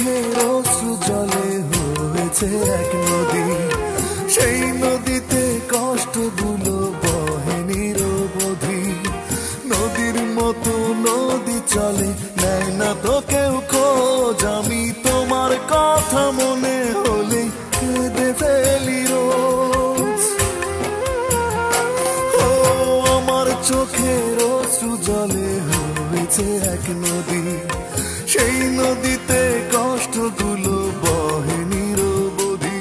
চোখের অশ্রু জলে হয়েছে এক নদী, সেই নদীতে কষ্টগুলো বহে নিরবধি। নদীর মতো নদী চলে, নেয় না তো কেউ খোঁজ। আমি তোমার কথা মনে হলে কেঁদে ফেলি রোজ। ও আমার চোখের অশ্রু জলে হয়েছে এক নদী, সেই নদীতে কষ্টগুলো বহে নিরবধি।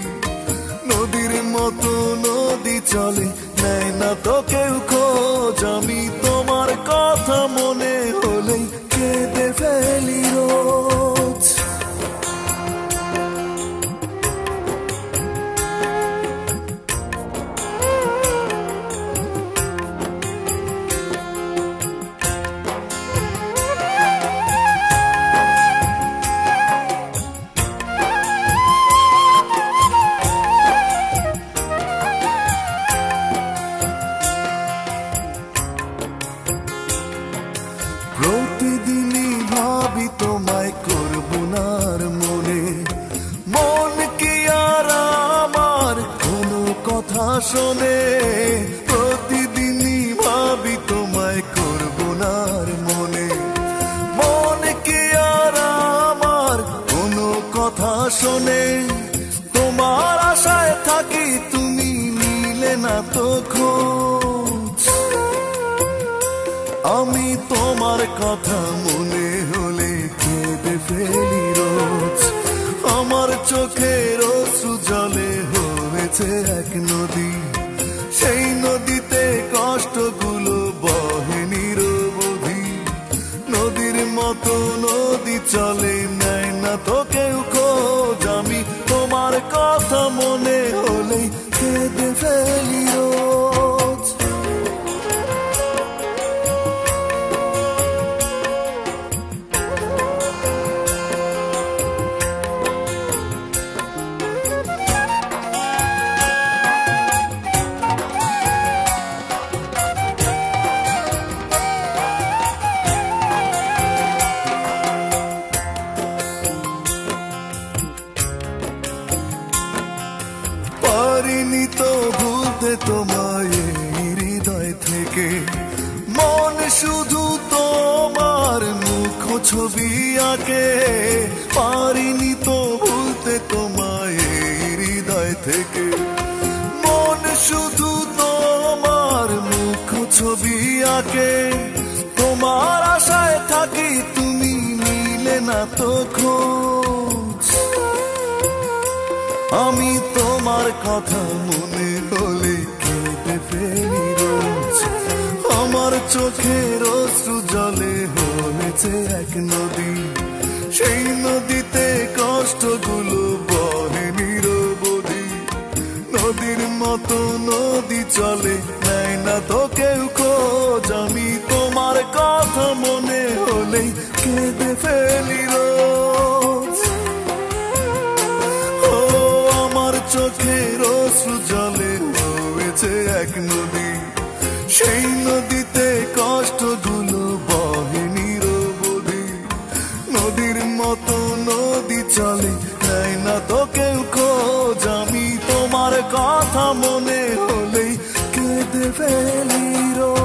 নদীর মতো নদী চলে, নেয় না তো কেউ খোঁজ। আমি তোমার কথা মনে হলেই কেঁদে ফেলি রোজ। প্রতিদিনই ভাবি তোমায় করব না আর মনে, মন কি আর আমার কোনো কথা শোনে। প্রতিদিনই ভাবি তোমায় করব না আর মনে, মন কি আর আমার কোনো কথা শোনে। তোমার আশায় থাকি, তুমি নিলে না তো খোঁজ। আমি তোমার কথা মনে হলে কেঁদে ফেলি রোজ। আমার চোখের অশ্রু জলে হয়েছে এক নদী, সেই নদীতে কষ্টগুলো বহে নিরবধি। নদীর মতো নদী চলে, নেয় না তো কেউ খোঁজ। আমি তোমার কথা মনে হলেই কেঁদে ফেলি রোজ। পারিনি তো ভুলতে তোমায় হৃদয় থেকে, মন শুধু তোমার মুখ ছবি আঁকে। পারিনি তো ভুলতে তোমায় হৃদয় থেকে, মন শুধু তোমার মুখ ছবি আঁকে। তোমার আশায় থাকি, তুমি নিলে না তো খোঁজ। আমি তোমার কথা মনে হলে কেঁদে ফেলি রোজ। আমার চোখের অশ্রু জলে হয়েছে এক নদী, সেই নদীতে কষ্টগুলো বহে নিরবধি। নদীর মতো নদী চলে, নেয় না তো কেউ খোঁজ। আমি তোমার কথা মনে হলেই কেঁদে ফেলি রোজ। চোখের অশ্রু জলে হয়েছে এক নদী, সেই নদীতে কষ্টগুলো বহে নিরবধি। নদীর মতো নদী চলে, নেয় না তো কেউ খোঁজ। আমি তোমার কথা মনে হলেই কেঁদে ফেলি রোজ।